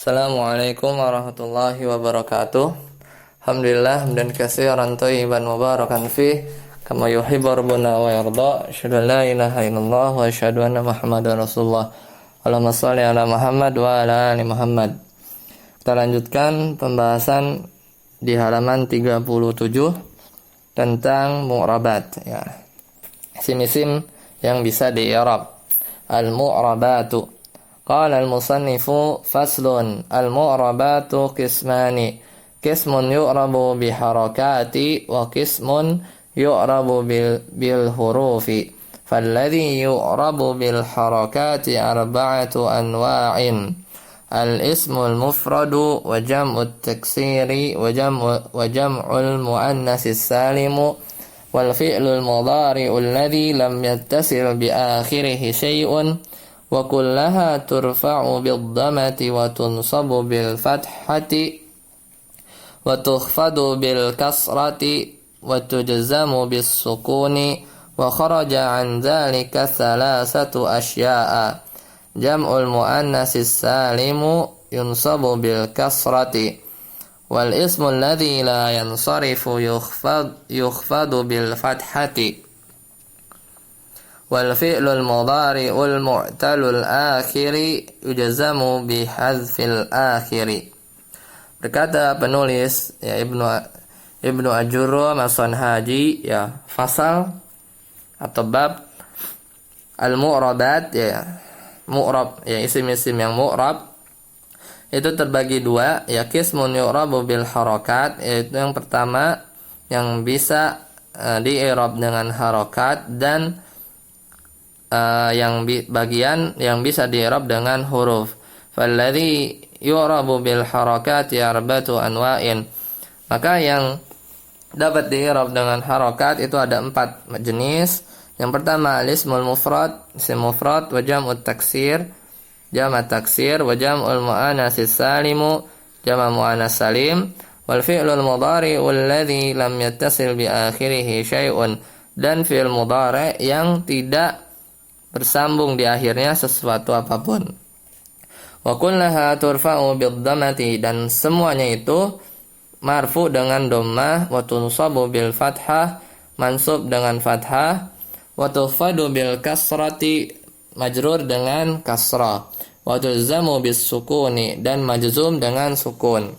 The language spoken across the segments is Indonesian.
Assalamualaikum warahmatullahi wabarakatuh. Alhamdulillah hamdan katsiran thayyiban mubarakan fi kama yuhibbu rabbuna wa yarda. Asyhadu an la ilaha illallah wa asyhadu anna Muhammadar Rasulullah. Allahumma shalli ala Muhammad wa ala ali Muhammad. Kita lanjutkan pembahasan di halaman 37 tentang mu'rabat, ya. Isim-isim yang bisa di-i'rab. Al-mu'rabatu. Qala al-musannifu faslun al-mu'rabatu qismani qismun yu'rabu biharakati wa qismun yu'rabu bil hurufi falladhi yu'rabu bil harakati arba'atu anwa'in al-ismu al-mufradu wa jam'u at-taksiri wa jam'u al-mu'annasi as-salimu wal fi'lu al-mudhari'u alladhi lam yattasil bi akhirihi shay'un wa kullaha turfa'u bid-dhammati wa tunsabu bil-fathati wa tukhfadu bil-kasrati wa tujzamu bis-sukuni wa kharaja 'an dhalika thalathatu asya'a jam'ul muannatsis salimu yunsabu bil-kasrati wal ismu alladhi la yansarifu yukhfadu bil-fathati wal fi'lul mudhari'ul mu'talul akhiri yujzamu bihadzfil akhiri. Berkata penulis, ya, Ibnu Ajurrum As-Sanhaji, ya, fasal atau bab al-mu'rabat, ya, mu'rab, ya, isim-isim yang mu'rab itu terbagi dua, ya, qismun yu'rabu bil harakat, yaitu yang pertama yang bisa di-i'rab dengan harakat, dan bagian yang bisa di-i'rab dengan huruf. Falladhi yu'rabu bil harakati arba'atu anwa'in. Maka yang dapat di-i'rab dengan harakat itu ada 4 jenis. Yang pertama al-ismul mufrad, isim mufrad, wa jam'ut taksir, jama' taksir, wa jam'ul muannatsis salimu, jama' muannas salim, wal fi'lul mudhari'u alladhi lam yattasil bi akhirih syai'un, dan fi'il mudhari' yang tidak bersambung di akhirnya sesuatu apapun. Wa kullaha turfa'u bid-dhammati, dan semuanya itu marfu dengan dhammah, wa tunsabu bil fathah, mansub dengan fathah, wa tukhfadu bil kasrati, majrur dengan kasrah, wa tujzamu bis sukuni, dan majzum dengan sukun.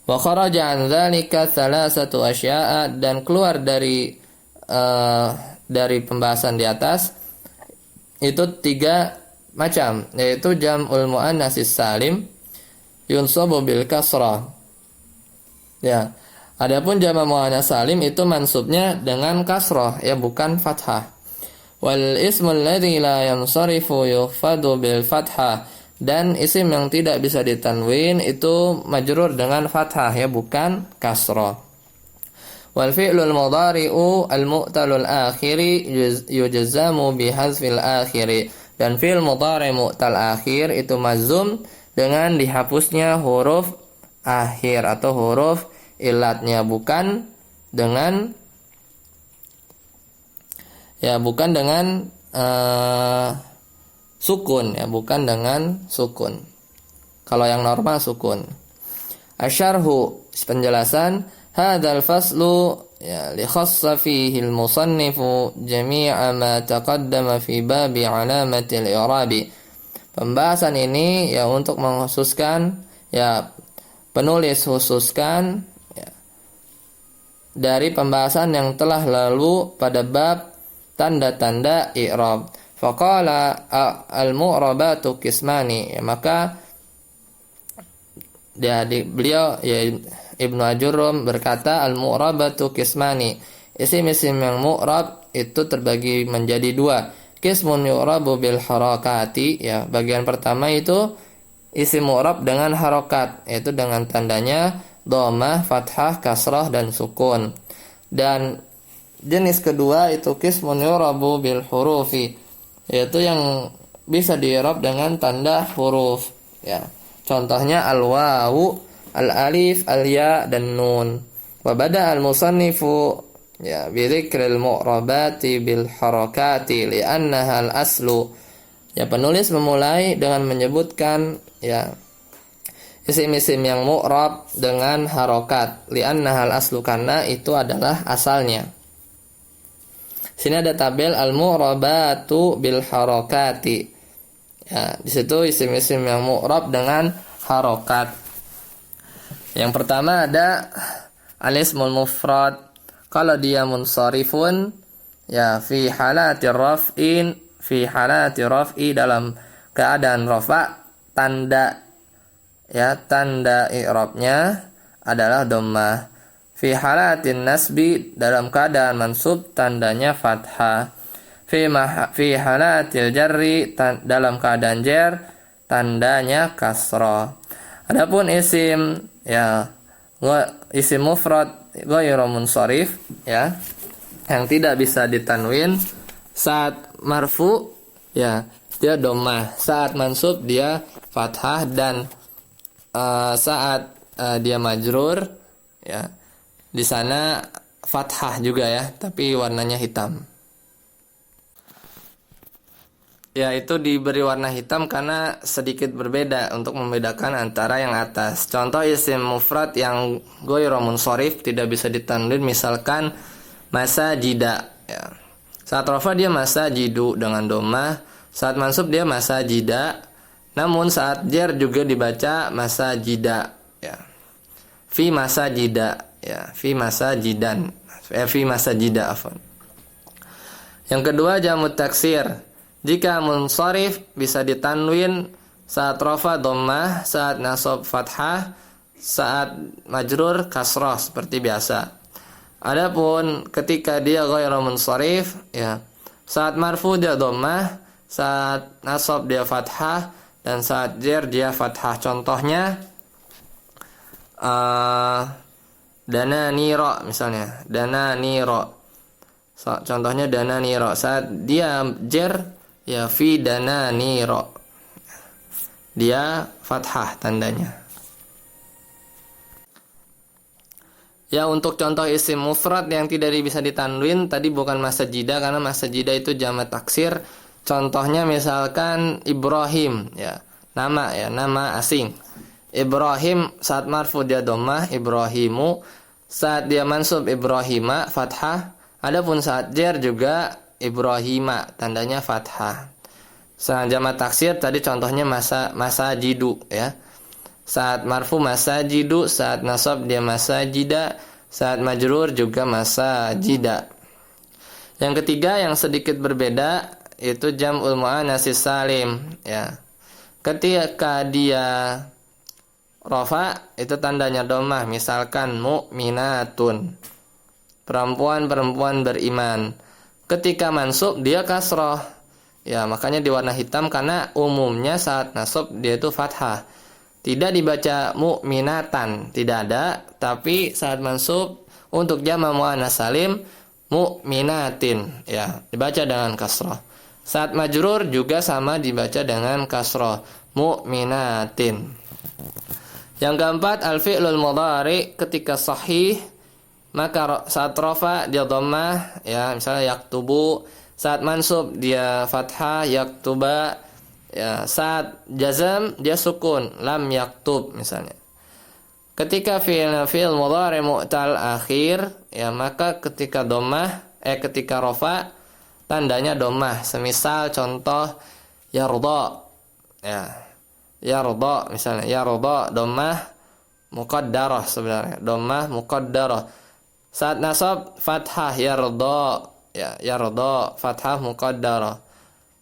Wa kharaja 'an dzalika thalathatu asya'a, dan keluar dari pembahasan di atas itu 3 macam, yaitu jam'ul muannatsis salim yunsabu bil kasrah. Ya. Adapun jama' muannats salim itu mansubnya dengan kasrah, ya, bukan fathah. Wal ismul ladzi la yansarifu yukhfadu bil fathah, dan isim yang tidak bisa ditanwin itu majrur dengan fathah, ya, bukan kasrah. Wal fi'lul mudhari'u al-mu'talul akhiri yujzamu bihadzfil akhiri, dan fi'il mudhari' mu'tal akhir itu mazum dengan dihapusnya huruf akhir atau huruf ilatnya, bukan dengan sukun, ya, bukan dengan sukun. Kalau yang normal sukun. Asyarhu, penjelasan. Hadzal faslu, ya, li khassa fihi al-musannifu jami'a ma taqaddama fi babi alamati al-i'rabi. Pembahasan ini, ya, untuk mengkhususkan, ya, penulis khususkan, ya, dari pembahasan yang telah lalu pada bab tanda-tanda i'rab. Faqala al-mu'rabatu qismani, ya, maka beliau, ya, Ibnu Ajurrum berkata al-mu'rabatu qismani, isim-isim yang mu'rab itu terbagi menjadi 2. Qismun yu'rabu bil harakati, ya, bagian pertama itu isim mu'rab dengan harakat, yaitu dengan tandanya dhammah, fathah, kasrah, dan sukun. Dan jenis kedua itu qismun yu'rabu bil hurufi, yaitu yang bisa di-i'rab dengan tanda huruf, ya. Contohnya al-wawu, al-alif, al-ya, dan nun. Wa bada al-musannifu, ya, bi dzikril mu'rabati bil harakati li'annaha al-aslu, Ya, penulis memulai dengan menyebutkan isim-isim yang mu'rab dengan harokat, li'anna hal aslu, karena itu adalah asalnya. Sini ada tabel al-mu'rabatu bil harokati. Ya, di situ isim-isim yang mu'rab dengan harokat. Yang pertama ada al-ismul mufrad. Kalau dia munsharifun, ya fi halati raf'i, dalam keadaan rafa, tanda i'rabnya adalah dhammah. Fi halatin nasbi, dalam keadaan mansub, tandanya fathah. Fi halatil jarri, dalam keadaan jar, tandanya kasrah. Adapun isim mufrad ghairu munsharif, ya, yang tidak bisa ditanwin, saat marfu ya dia dhammah, saat mansub dia fathah, dan saat dia majrur ya di sana fathah juga ya, tapi warnanya hitam. Ya, itu diberi warna hitam karena sedikit berbeda untuk membedakan antara yang atas. Contoh isim mufrad yang ghairu munsharif tidak bisa ditanwin, misalkan masajida ya. Saat rafa dia masajidu dengan dhammah, saat mansub dia masajida, namun saat jar juga dibaca masajida ya. Fi masajida ya, fi masajidan, fi masajida afwan. Yang kedua jamu taksir. Jika munsharif bisa ditanwin saat rafa dhammah, saat nasab fathah, saat majrur kasrah seperti biasa. Adapun ketika dia ghairu munsharif ya, saat marfu dia dhammah, saat nasab dia fathah, dan saat jar dia fathah. Contohnya dana niro misalnya, dana niro. Contohnya dana niro, saat dia jar ya fi dana niro, dia fathah tandanya. Ya, untuk contoh isim mufrad yang tidak bisa ditanwin tadi bukan masajida, karena masajida itu jamak taksir. Contohnya misalkan Ibrahim ya, nama asing. Ibrahim saat marfu dia dhammah, Ibrahimu, saat dia mansub Ibrahima fathah, adapun saat jar juga Ibrahima tandanya fathah. Saat jamak taksir tadi contohnya masajidu ya. Saat marfu masajidu, saat nasab dia masajida, saat majrur juga masajida. Yang ketiga yang sedikit berbeda itu jam'ul muannatsis salim ya. Ketika dia rafa itu tandanya dhammah, misalkan mu'minatun, perempuan-perempuan beriman. Ketika mansub dia kasrah ya, makanya diwarna hitam karena umumnya saat nasab dia itu fathah. Tidak dibaca mu'minatan, tidak ada, tapi saat mansub untuk jamak muannats salim mu'minatin ya, dibaca dengan kasrah. Saat majrur juga sama, dibaca dengan kasrah, mu'minatin. Yang keempat, al-fi'lul mudhari ketika sahih, maka saat rafa dia dhammah ya, misalnya yaktubu, saat mansub dia fathah yaktuba ya, saat jazam dia sukun lam yaktub misalnya. Ketika fi'il mudhari mu'tal akhir ya, maka ketika dhammah ketika rafa tandanya dhammah. Semisal contoh yarda ya, yarda misalnya, yarda dhammah muqaddarah, sebenarnya dhammah muqaddarah. Saat nasab fathah yarda ya, yarda fathah muqaddarah.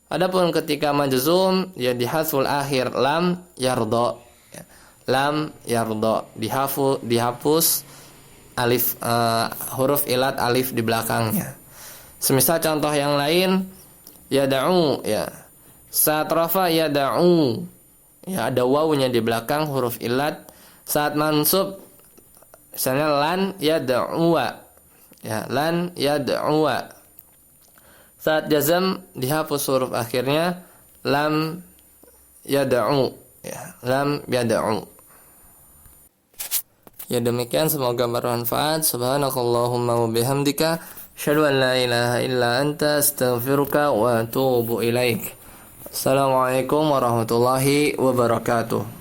Adapun ketika majzum ya dihadzful akhir lam yarda ya, lam yarda, dihapus alif, huruf ilat alif di belakangnya. Semisal contoh yang lain yad'u ya, saat rafa yad'u ya, ada wawunya di belakang huruf ilat. Saat mansub misalnya lan yad'uwa ya, lan yad'uwa. Saat jazam dihapus huruf akhirnya lam yad'u ya, lam yad'u. Ya, demikian, semoga bermanfaat. Subhanakallahumma wa bihamdika asyhadu an la ilaha illa anta astaghfiruka wa atubu ilaik. Assalamualaikum warahmatullahi wabarakatuh.